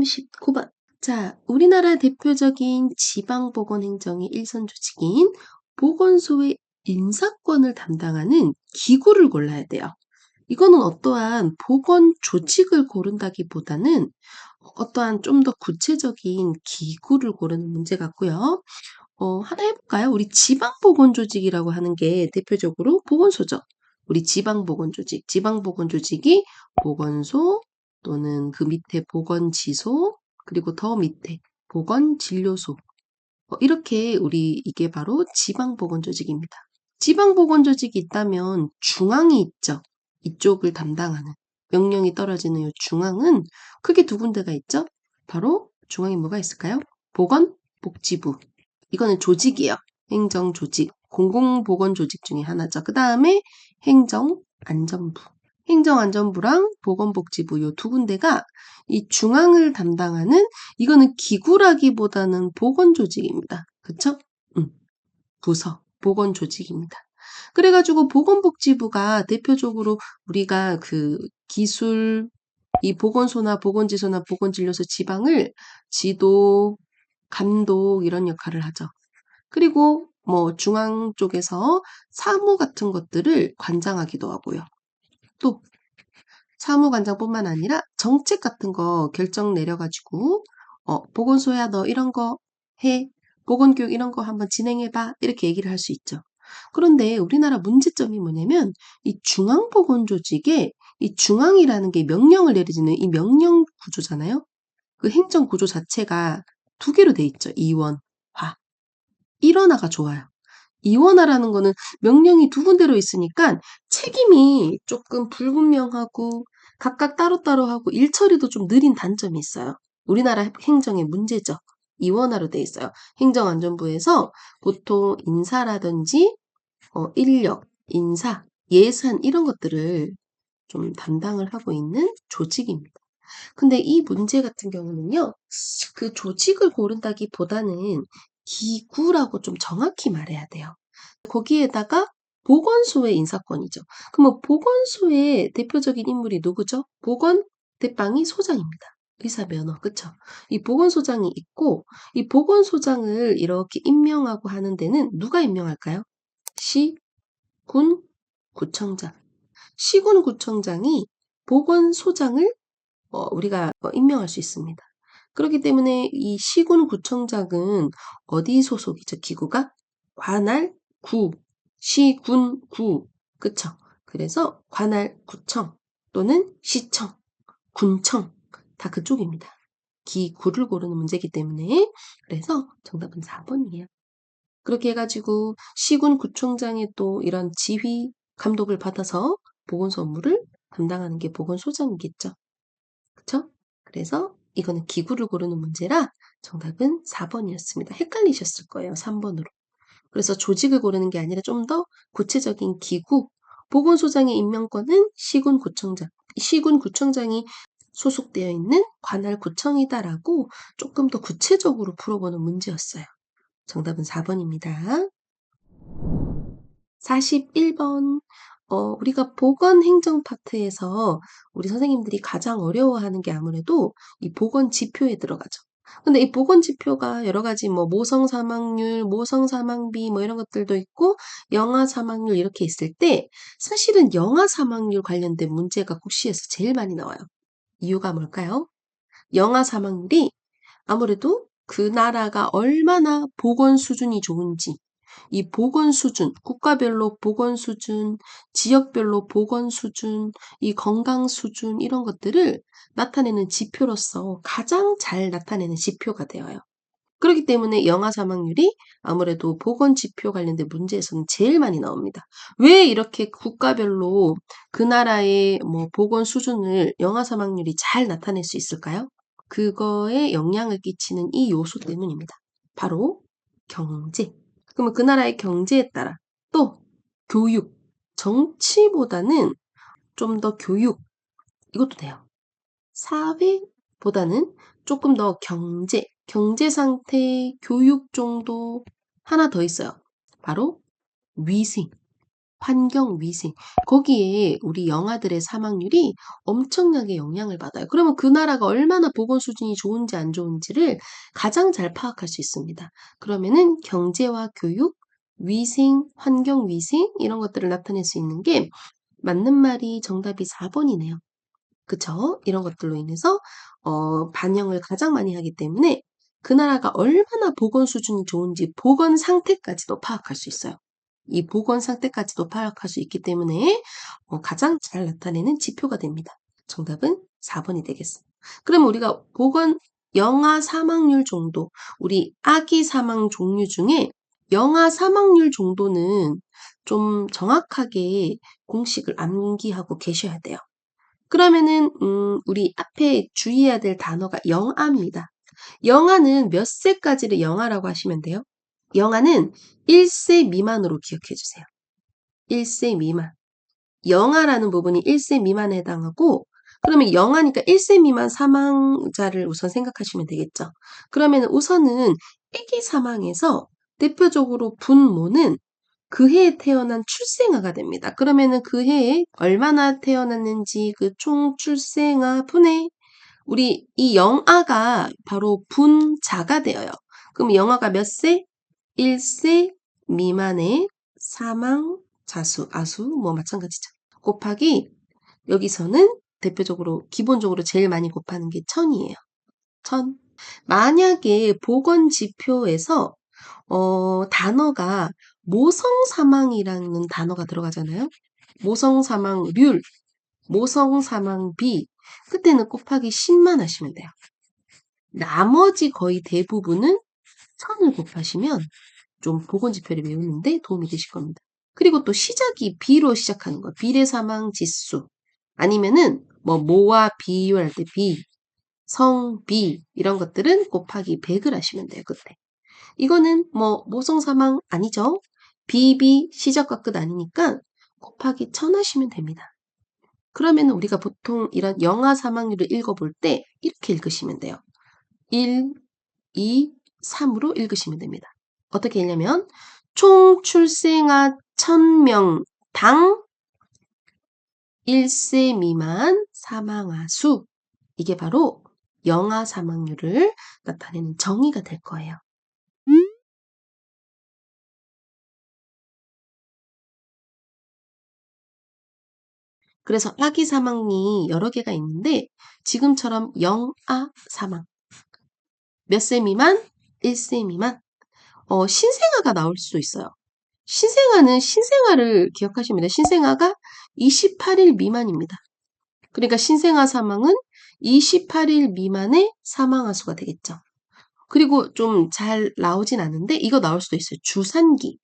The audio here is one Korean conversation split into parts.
39번. 자, 우리나라 대표적인 지방보건행정의 일선 조직인 보건소의 인사권을 담당하는 기구를 골라야 돼요. 이거는 어떠한 보건 조직을 고른다기보다는 어떠한 좀 더 구체적인 기구를 고르는 문제 같고요. 하나 해볼까요? 우리 지방보건조직이라고 하는 게 대표적으로 보건소죠. 우리 지방보건조직, 지방보건조직이 보건소 또는 그 밑에 보건지소, 그리고 더 밑에 보건진료소. 이렇게 이게 바로 지방보건조직입니다. 지방보건조직이 있다면 중앙이 있죠. 이쪽을 담당하는 명령이 떨어지는 이 중앙은 크게 두 군데가 있죠. 바로 중앙에 뭐가 있을까요? 보건복지부. 이거는 조직이에요. 행정조직, 공공보건조직 중에 하나죠. 그 다음에 행정안전부. 행정안전부랑 보건복지부 요 두 군데가 이 중앙을 담당하는 이거는 기구라기보다는 보건조직입니다. 그쵸? 부서, 보건조직입니다. 그래가지고 보건복지부가 대표적으로 우리가 그 기술, 이 보건소나 보건지소나 보건진료소 지방을 지도, 감독 이런 역할을 하죠. 그리고 뭐 중앙 쪽에서 사무 같은 것들을 관장하기도 하고요. 또 사무관장뿐만 아니라 정책 같은 거 결정 내려가지고 보건소야 너 이런 거 해. 보건교육 이런 거 한번 진행해봐. 이렇게 얘기를 할 수 있죠. 그런데 우리나라 문제점이 뭐냐면 이 중앙보건조직에 이 중앙이라는 게 명령을 내리는 이 명령 구조잖아요. 그 행정 구조 자체가 두 개로 돼 있죠. 이원화. 일원화가 좋아요. 이원화라는 거는 명령이 두 군데로 있으니까 책임이 조금 불분명하고 각각 따로따로 하고 일 처리도 좀 느린 단점이 있어요. 우리나라 행정의 문제죠. 이원화로 돼 있어요. 행정안전부에서 보통 인사라든지 인력, 인사, 예산 이런 것들을 좀 담당을 하고 있는 조직입니다. 근데 이 문제 같은 경우는요, 그 조직을 고른다기보다는 기구라고 좀 정확히 말해야 돼요. 거기에다가 보건소의 인사권이죠. 그러면 보건소의 대표적인 인물이 누구죠? 보건 대빵이 소장입니다. 의사 면허, 그쵸? 이 보건소장이 있고, 이 보건소장을 이렇게 임명하고 하는 데는 누가 임명할까요? 시, 군, 구청장. 시군 구청장이 보건소장을 우리가 임명할 수 있습니다. 그렇기 때문에 이 시군 구청장은 어디 소속이죠? 기구가? 관할 구, 시군 구, 그쵸? 그래서 관할 구청 또는 시청, 군청 다 그쪽입니다. 기구를 고르는 문제이기 때문에 그래서 정답은 4번이에요. 그렇게 해가지고 시군 구청장의 또 이런 지휘 감독을 받아서 보건소 업무를 담당하는 게 보건소장이겠죠. 그쵸? 그래서 이거는 기구를 고르는 문제라 정답은 4번이었습니다. 헷갈리셨을 거예요. 3번으로. 그래서 조직을 고르는 게 아니라 좀 더 구체적인 기구, 보건소장의 임명권은 시군구청장, 시군구청장이 소속되어 있는 관할구청이다라고 조금 더 구체적으로 풀어보는 문제였어요. 정답은 4번입니다. 41번. 우리가 보건행정 파트에서 우리 선생님들이 가장 어려워하는 게 아무래도 이 보건지표에 들어가죠. 근데 이 보건지표가 여러 가지 뭐 모성 사망률, 모성 사망비 뭐 이런 것들도 있고 영아 사망률 이렇게 있을 때 사실은 영아 사망률 관련된 문제가 국시에서 제일 많이 나와요. 이유가 뭘까요? 영아 사망률이 아무래도 그 나라가 얼마나 보건 수준이 좋은지 이 보건 수준, 국가별로 보건 수준, 지역별로 보건 수준, 이 건강 수준 이런 것들을 나타내는 지표로서 가장 잘 나타내는 지표가 되어요. 그렇기 때문에 영아 사망률이 아무래도 보건 지표 관련된 문제에서는 제일 많이 나옵니다. 왜 이렇게 국가별로 그 나라의 뭐 보건 수준을 영아 사망률이 잘 나타낼 수 있을까요? 그거에 영향을 끼치는 이 요소 때문입니다. 바로 경제. 그러면 그 나라의 경제에 따라 또 교육, 정치보다는 좀 더 교육, 이것도 돼요. 사회보다는 조금 더 경제 상태, 교육 정도 하나 더 있어요. 바로 위생. 환경, 위생. 거기에 우리 영아들의 사망률이 엄청나게 영향을 받아요. 그러면 그 나라가 얼마나 보건 수준이 좋은지 안 좋은지를 가장 잘 파악할 수 있습니다. 그러면은 경제와 교육, 위생, 환경 위생 이런 것들을 나타낼 수 있는 게 맞는 말이 정답이 4번이네요. 그쵸? 이런 것들로 인해서 반영을 가장 많이 하기 때문에 그 나라가 얼마나 보건 수준이 좋은지 보건 상태까지도 파악할 수 있어요. 이 보건 상태까지도 파악할 수 있기 때문에 가장 잘 나타내는 지표가 됩니다. 정답은 4번이 되겠습니다. 그럼 우리가 보건 영아 사망률 정도, 우리 아기 사망 종류 중에 영아 사망률 정도는 좀 정확하게 공식을 암기하고 계셔야 돼요. 그러면은 우리 앞에 주의해야 될 단어가 영아입니다. 영아는 몇 세까지를 영아라고 하시면 돼요? 영아는 1세 미만으로 기억해 주세요. 1세 미만. 영아라는 부분이 1세 미만에 해당하고 그러면 영아니까 1세 미만 사망자를 우선 생각하시면 되겠죠. 그러면 우선은 아기 사망에서 대표적으로 분모는 그 해에 태어난 출생아가 됩니다. 그러면은 그 해에 얼마나 태어났는지 그 총 출생아 분의 우리 이 영아가 바로 분자가 되어요. 그럼 영아가 몇 세? 1세 미만의 사망자 수, 아수 뭐 마찬가지죠. 곱하기 여기서는 대표적으로 기본적으로 제일 많이 곱하는 게 1000이에요. 1000. 만약에 보건 지표에서 단어가 모성 사망이라는 단어가 들어가잖아요. 모성 사망률, 모성 사망비. 그때는 곱하기 10만 하시면 돼요. 나머지 거의 대부분은 1000을 곱하시면 좀 보건 지표를 외우는데 도움이 되실 겁니다. 그리고 또 시작이 B로 시작하는 거. 비례 사망 지수. 아니면은 뭐 모와 비교할 때 비, 성, 비 이런 것들은 곱하기 100을 하시면 돼요. 그때. 이거는 뭐 모성 사망 아니죠. 비비 시작과 끝 아니니까 곱하기 1000 하시면 됩니다. 그러면 우리가 보통 이런 영아 사망률을 읽어볼 때 이렇게 읽으시면 돼요. 1, 2, 3으로 읽으시면 됩니다. 어떻게 읽냐면 총 출생아 1000명당 1세 미만 사망아 수. 이게 바로 영아 사망률을 나타내는 정의가 될 거예요. 그래서 아기 사망이 여러 개가 있는데 지금처럼 영아 사망. 몇 세 미만? 1세 미만. 신생아가 나올 수 있어요. 신생아는 신생아를 기억하시면 돼요. 신생아가 28일 미만입니다. 그러니까 신생아 사망은 28일 미만의 사망아 수가 되겠죠. 그리고 좀 잘 나오진 않은데 이거 나올 수도 있어요. 주산기.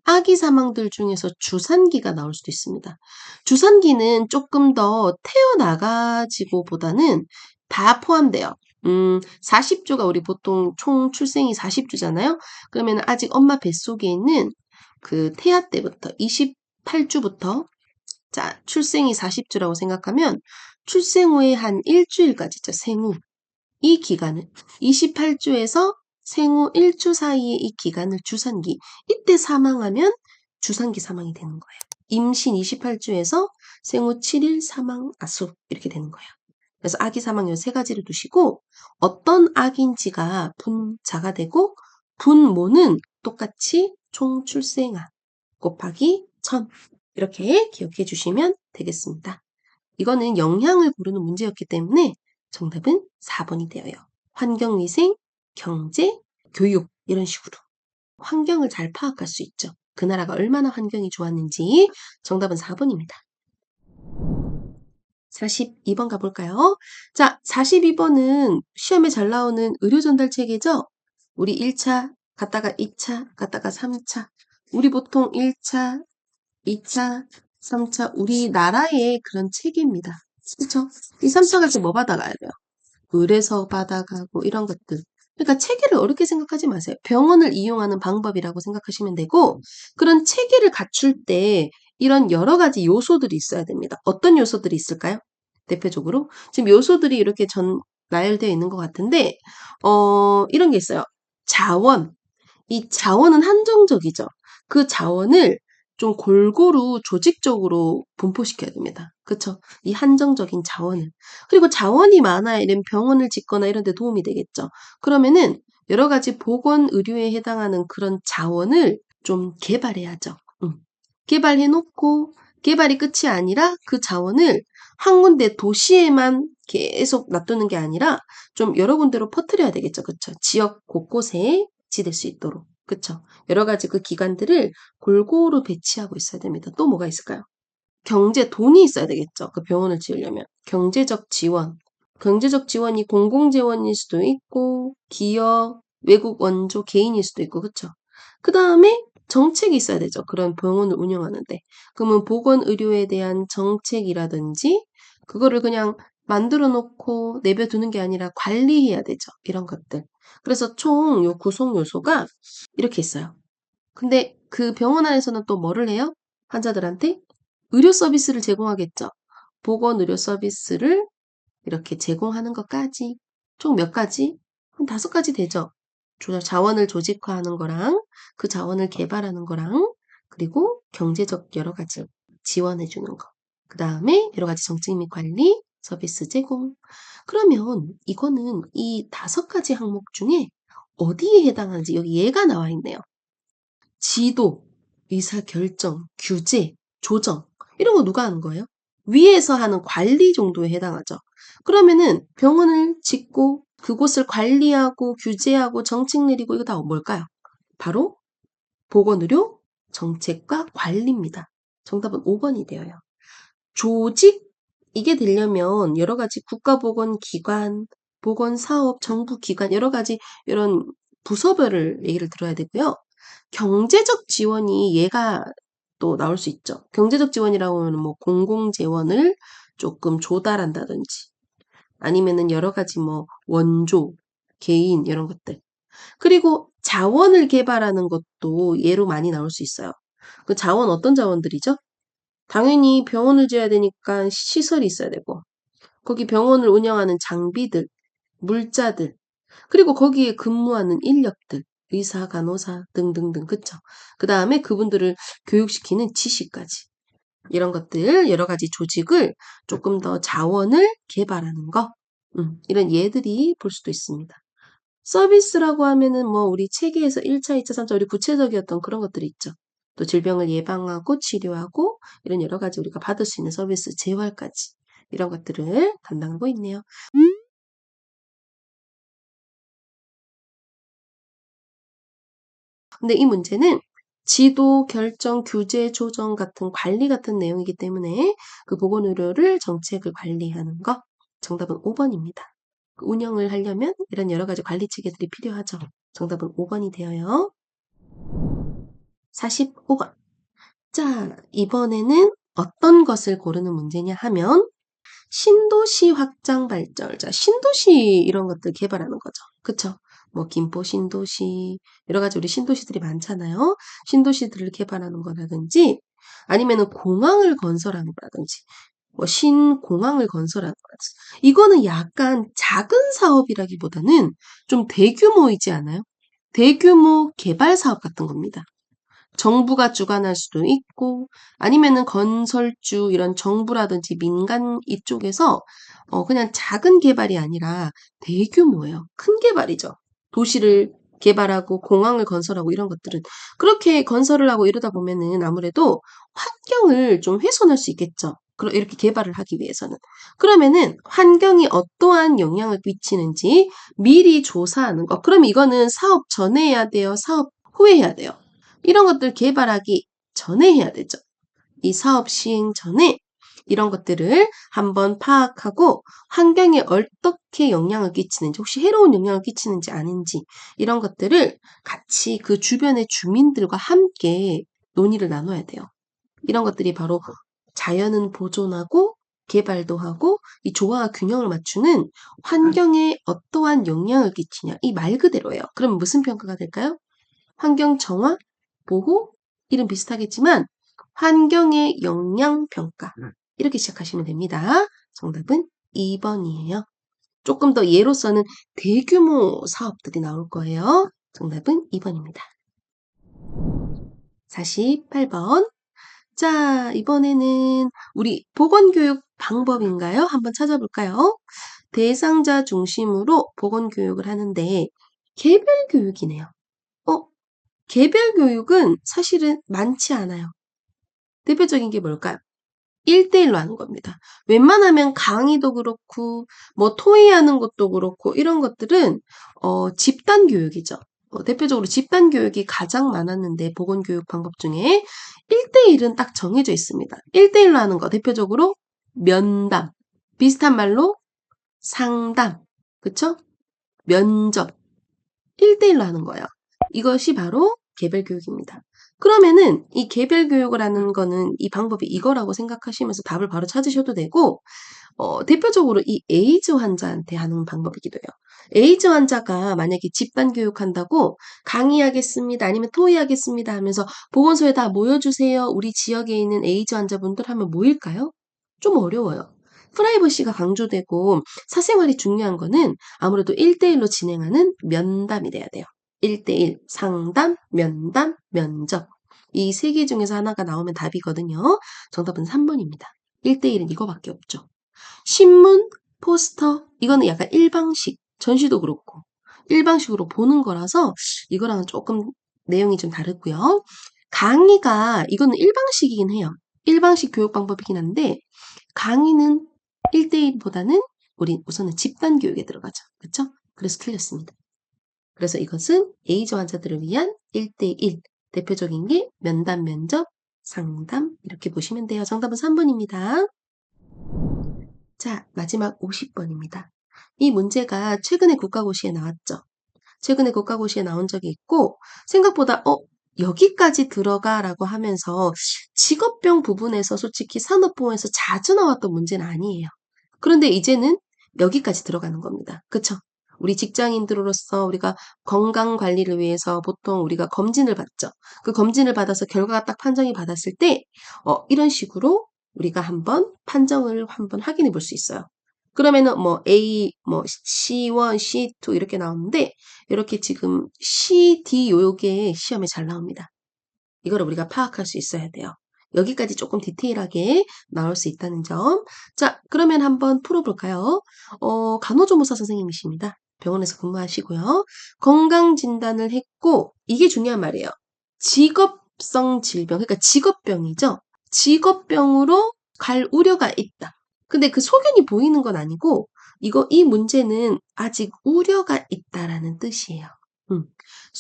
아기 사망들 중에서 주산기가 나올 수도 있습니다. 주산기는 조금 더 태어나가지고보다는 다 포함돼요. 40주가 우리 보통 총 출생이 40주잖아요. 그러면 아직 엄마 뱃속에 있는 그 태아 때부터 28주부터 자, 출생이 40주라고 생각하면 출생 후에 한 일주일까지죠. 생후. 이 기간을 28주에서 생후 1주 사이의 이 기간을 주산기. 이때 사망하면 주산기 사망이 되는 거예요. 임신 28주에서 생후 7일 사망 아수 이렇게 되는 거예요. 그래서 아기 사망률 세 가지를 두시고 어떤 아기인지가 분자가 되고 분모는 똑같이 총 출생아 곱하기 1000 이렇게 기억해 주시면 되겠습니다. 이거는 영양을 고르는 문제였기 때문에 정답은 4번이 되어요. 환경위생, 경제, 교육 이런 식으로 환경을 잘 파악할 수 있죠. 그 나라가 얼마나 환경이 좋았는지 정답은 4번입니다. 42번 가볼까요? 자, 42번은 시험에 잘 나오는 의료 전달 체계죠? 우리 1차, 갔다가 2차, 갔다가 3차. 우리 보통 1차, 2차, 3차, 우리나라의 그런 체계입니다. 그쵸? 이 3차 갈 때 뭐 받아가야 돼요? 의뢰서 받아가고 이런 것들. 그러니까 체계를 어렵게 생각하지 마세요. 병원을 이용하는 방법이라고 생각하시면 되고 그런 체계를 갖출 때 이런 여러 가지 요소들이 있어야 됩니다. 어떤 요소들이 있을까요? 대표적으로 지금 요소들이 이렇게 나열되어 있는 것 같은데 이런 게 있어요. 자원. 이 자원은 한정적이죠. 그 자원을 좀 골고루 조직적으로 분포시켜야 됩니다. 그쵸? 이 한정적인 자원을. 그리고 자원이 많아야 이런 병원을 짓거나 이런 데 도움이 되겠죠. 그러면은 여러 가지 보건 의료에 해당하는 그런 자원을 좀 개발해야죠. 개발해 놓고 개발이 끝이 아니라 그 자원을 한 군데 도시에만 계속 놔두는 게 아니라 좀 여러 군데로 퍼뜨려야 되겠죠. 그쵸? 지역 곳곳에 지될 수 있도록. 그쵸? 여러 가지 그 기관들을 골고루 배치하고 있어야 됩니다. 또 뭐가 있을까요? 돈이 있어야 되겠죠. 그 병원을 지으려면. 경제적 지원. 경제적 지원이 공공재원일 수도 있고, 기업, 외국 원조, 개인일 수도 있고, 그쵸? 그 다음에 정책이 있어야 되죠. 그런 병원을 운영하는데. 그러면 보건의료에 대한 정책이라든지, 그거를 그냥 만들어 놓고 내버려두는 게 아니라 관리해야 되죠. 이런 것들. 그래서 총 요 구성 요소가 이렇게 있어요. 근데 그 병원 안에서는 또 뭐를 해요? 환자들한테 의료 서비스를 제공하겠죠. 보건 의료 서비스를 이렇게 제공하는 것까지 총 몇 가지? 한 5가지 되죠. 자원을 조직화하는 거랑 그 자원을 개발하는 거랑 그리고 경제적 여러 가지 지원해 주는 거. 그 다음에 여러 가지 정책 및 관리, 서비스 제공. 그러면 이거는 이 5가지 항목 중에 어디에 해당하는지 여기 얘가 나와 있네요. 지도, 의사결정, 규제, 조정 이런 거 누가 하는 거예요? 위에서 하는 관리 정도에 해당하죠. 그러면은 병원을 짓고 그곳을 관리하고 규제하고 정책 내리고 이거 다 뭘까요? 바로 보건의료 정책과 관리입니다. 정답은 5번이 되어요. 조직 이게 되려면 여러 가지 국가보건기관, 보건사업, 정부기관 여러 가지 이런 부서별을 얘기를 들어야 되고요. 경제적 지원이 얘가 또 나올 수 있죠. 경제적 지원이라고 하면 뭐 공공재원을 조금 조달한다든지 아니면은 여러 가지 뭐 원조, 개인 이런 것들. 그리고 자원을 개발하는 것도 예로 많이 나올 수 있어요. 그 자원 어떤 자원들이죠? 당연히 병원을 지어야 되니까 시설이 있어야 되고 거기 병원을 운영하는 장비들, 물자들, 그리고 거기에 근무하는 인력들, 의사, 간호사 등등등, 그쵸? 그 다음에 그분들을 교육시키는 지식까지. 이런 것들, 여러 가지 조직을 조금 더 자원을 개발하는 거. 이런 예들이 볼 수도 있습니다. 서비스라고 하면은 뭐 우리 체계에서 1차, 2차, 3차 우리 구체적이었던 그런 것들이 있죠. 또 질병을 예방하고 치료하고 이런 여러 가지 우리가 받을 수 있는 서비스, 재활까지 이런 것들을 담당하고 있네요. 근데 이 문제는 지도, 결정, 규제, 조정 같은 관리 같은 내용이기 때문에 그 보건의료를 정책을 관리하는 거 정답은 5번입니다. 운영을 하려면 이런 여러 가지 관리 체계들이 필요하죠. 정답은 5번이 되어요. 45번. 자, 이번에는 어떤 것을 고르는 문제냐 하면 신도시 확장 발전. 자, 신도시 이런 것들 개발하는 거죠. 그쵸? 뭐 김포 신도시 여러 가지 우리 신도시들이 많잖아요. 신도시들을 개발하는 거라든지 아니면은 공항을 건설하는 거라든지 뭐 신공항을 건설하는 거라든지 이거는 약간 작은 사업이라기보다는 좀 대규모이지 않아요? 대규모 개발 사업 같은 겁니다. 정부가 주관할 수도 있고 아니면은 건설주 이런 정부라든지 민간 이쪽에서 그냥 작은 개발이 아니라 대규모예요. 큰 개발이죠. 도시를 개발하고 공항을 건설하고 이런 것들은 그렇게 건설을 하고 이러다 보면은 아무래도 환경을 좀 훼손할 수 있겠죠. 이렇게 개발을 하기 위해서는. 그러면은 환경이 어떠한 영향을 끼치는지 미리 조사하는 거. 그럼 이거는 사업 전에 해야 돼요? 사업 후에 해야 돼요? 이런 것들 개발하기 전에 해야 되죠. 이 사업 시행 전에 이런 것들을 한번 파악하고 환경에 어떻게 영향을 끼치는지 혹시 해로운 영향을 끼치는지 아닌지 이런 것들을 같이 그 주변의 주민들과 함께 논의를 나눠야 돼요. 이런 것들이 바로 자연은 보존하고 개발도 하고 이 조화와 균형을 맞추는 환경에 어떠한 영향을 끼치냐 이 말 그대로예요. 그럼 무슨 평가가 될까요? 환경 정화, 보호, 이름 비슷하겠지만 환경의 영향 평가 이렇게 시작하시면 됩니다. 정답은 2번이에요. 조금 더 예로서는 대규모 사업들이 나올 거예요. 정답은 2번입니다. 48번. 자, 이번에는 우리 보건교육 방법인가요? 한번 찾아볼까요? 대상자 중심으로 보건교육을 하는데 개별 교육이네요. 어, 개별 교육은 사실은 많지 않아요. 대표적인 게 뭘까요? 1대1로 하는 겁니다. 웬만하면 강의도 그렇고, 뭐, 토의하는 것도 그렇고, 이런 것들은, 집단 교육이죠. 대표적으로 집단 교육이 가장 많았는데, 보건교육 방법 중에 1대1은 딱 정해져 있습니다. 1대1로 하는 거, 대표적으로 면담. 비슷한 말로 상담. 그쵸? 면접. 1대1로 하는 거예요. 이것이 바로 개별 교육입니다. 그러면은 이 개별 교육을 하는 거는 이 방법이 이거라고 생각하시면서 답을 바로 찾으셔도 되고, 대표적으로 이 에이즈 환자한테 하는 방법이기도 해요. 에이즈 환자가 만약에 집단 교육한다고 강의하겠습니다. 아니면 토의하겠습니다 하면서 보건소에 다 모여주세요. 우리 지역에 있는 에이즈 환자분들 하면 모일까요? 좀 어려워요. 프라이버시가 강조되고 사생활이 중요한 거는 아무래도 1대1로 진행하는 면담이 돼야 돼요. 1대1, 상담, 면담, 면접. 이 세 개 중에서 하나가 나오면 답이거든요. 정답은 3번입니다. 1대1은 이거밖에 없죠. 신문, 포스터, 이거는 약간 일방식, 전시도 그렇고, 일방식으로 보는 거라서 이거랑은 조금 내용이 좀 다르고요. 강의가, 이거는 일방식이긴 해요. 일방식 교육 방법이긴 한데, 강의는 1대1보다는 우린 우선은 집단 교육에 들어가죠. 그쵸? 그래서 틀렸습니다. 그래서 이것은 에이즈 환자들을 위한 1대1. 대표적인 게 면담, 면접, 상담 이렇게 보시면 돼요. 정답은 3번입니다. 자, 마지막 50번입니다. 이 문제가 최근에 국가고시에 나왔죠. 최근에 국가고시에 나온 적이 있고 생각보다 여기까지 들어가라고 하면서 직업병 부분에서 솔직히 산업보험에서 자주 나왔던 문제는 아니에요. 그런데 이제는 여기까지 들어가는 겁니다. 그쵸? 우리 직장인들로서 우리가 건강 관리를 위해서 보통 우리가 검진을 받죠. 그 검진을 받아서 결과가 딱 판정이 받았을 때, 이런 식으로 우리가 한번 판정을 한번 확인해 볼 수 있어요. 그러면은 뭐 A, 뭐 C1, C2 이렇게 나오는데 이렇게 지금 C, D 요게 시험에 잘 나옵니다. 이걸 우리가 파악할 수 있어야 돼요. 여기까지 조금 디테일하게 나올 수 있다는 점. 자, 그러면 한번 풀어볼까요? 간호조무사 선생님이십니다. 병원에서 근무하시고요. 건강진단을 했고, 이게 중요한 말이에요. 직업성 질병, 그러니까 직업병이죠. 직업병으로 갈 우려가 있다. 근데 그 소견이 보이는 건 아니고, 이 문제는 아직 우려가 있다라는 뜻이에요.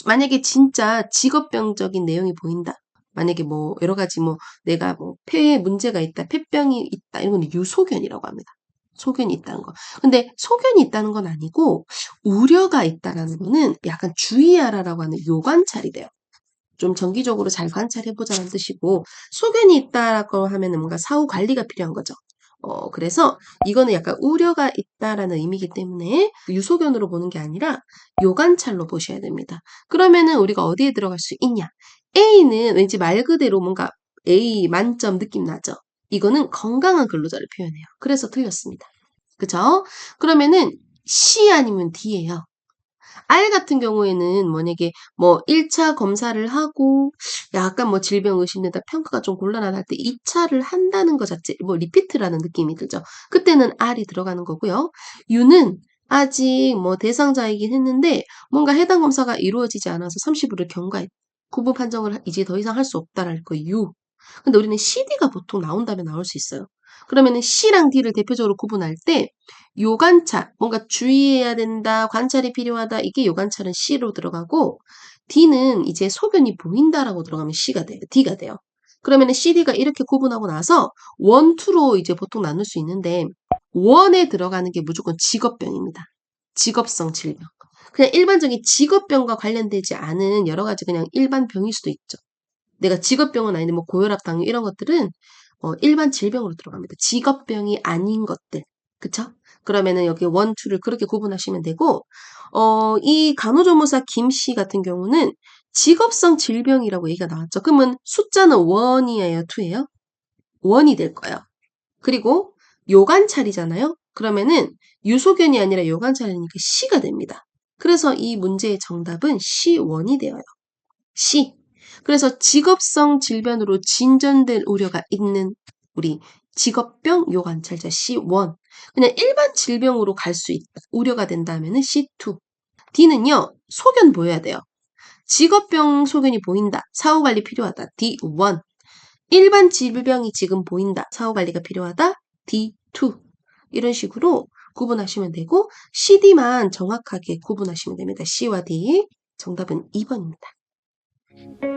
만약에 진짜 직업병적인 내용이 보인다. 만약에 뭐 여러 가지 뭐 내가 뭐 폐에 문제가 있다, 폐병이 있다 이런 건 유소견이라고 합니다. 소견이 있다는 거. 근데 소견이 있다는 건 아니고 우려가 있다라는 거는 약간 주의하라라고 하는 요관찰이 돼요. 좀 정기적으로 잘 관찰해보자는 뜻이고 소견이 있다라고 하면은 뭔가 사후 관리가 필요한 거죠. 그래서 이거는 약간 우려가 있다라는 의미이기 때문에 유소견으로 보는 게 아니라 요관찰로 보셔야 됩니다. 그러면은 우리가 어디에 들어갈 수 있냐? A는 왠지 말 그대로 뭔가 A 만점 느낌 나죠? 이거는 건강한 근로자를 표현해요. 그래서 틀렸습니다. 그죠? 그러면은 C 아니면 D예요. R 같은 경우에는 만약에 뭐 1차 검사를 하고 약간 뭐 질병 의심된다 평가가 좀 곤란하다 할 때 2차를 한다는 것 자체 뭐 리피트라는 느낌이 들죠. 그때는 R이 들어가는 거고요. U는 아직 뭐 대상자이긴 했는데 뭔가 해당 검사가 이루어지지 않아서 30일을 경과했. 구분 판정을 이제 더 이상 할 수 없다랄 거 U. 근데 우리는 CD가 보통 나온다면 나올 수 있어요. 그러면은 C랑 D를 대표적으로 구분할 때 요관찰, 뭔가 주의해야 된다, 관찰이 필요하다, 이게 요관찰은 C로 들어가고 D는 이제 소견이 보인다라고 들어가면 C가 돼요. D가 돼요. 그러면은 CD가 이렇게 구분하고 나서 1, 2로 이제 보통 나눌 수 있는데 1에 들어가는 게 무조건 직업병입니다. 직업성 질병. 그냥 일반적인 직업병과 관련되지 않은 여러 가지 그냥 일반 병일 수도 있죠. 내가 직업병은 아닌데 뭐 고혈압, 당뇨 이런 것들은 일반 질병으로 들어갑니다. 직업병이 아닌 것들. 그쵸? 그러면은 여기 원, 투를 그렇게 구분하시면 되고, 이 간호조무사 김 씨 같은 경우는 직업성 질병이라고 얘기가 나왔죠. 그러면 숫자는 1이에요, 2예요? 1이 될 거예요. 그리고 요관찰이잖아요? 그러면은 유소견이 아니라 요관찰이니까 C가 됩니다. 그래서 이 문제의 정답은 C1이 되어요. C. 그래서 직업성 질병으로 진전될 우려가 있는 우리 직업병 요관찰자 C1. 그냥 일반 질병으로 갈 수 있다. 우려가 된다면은 C2. D는요. 소견 보여야 돼요. 직업병 소견이 보인다. 사후관리 필요하다. D1. 일반 질병이 지금 보인다. 사후관리가 필요하다. D2. 이런 식으로 구분하시면 되고 CD만 정확하게 구분하시면 됩니다. C와 D. 정답은 2번입니다.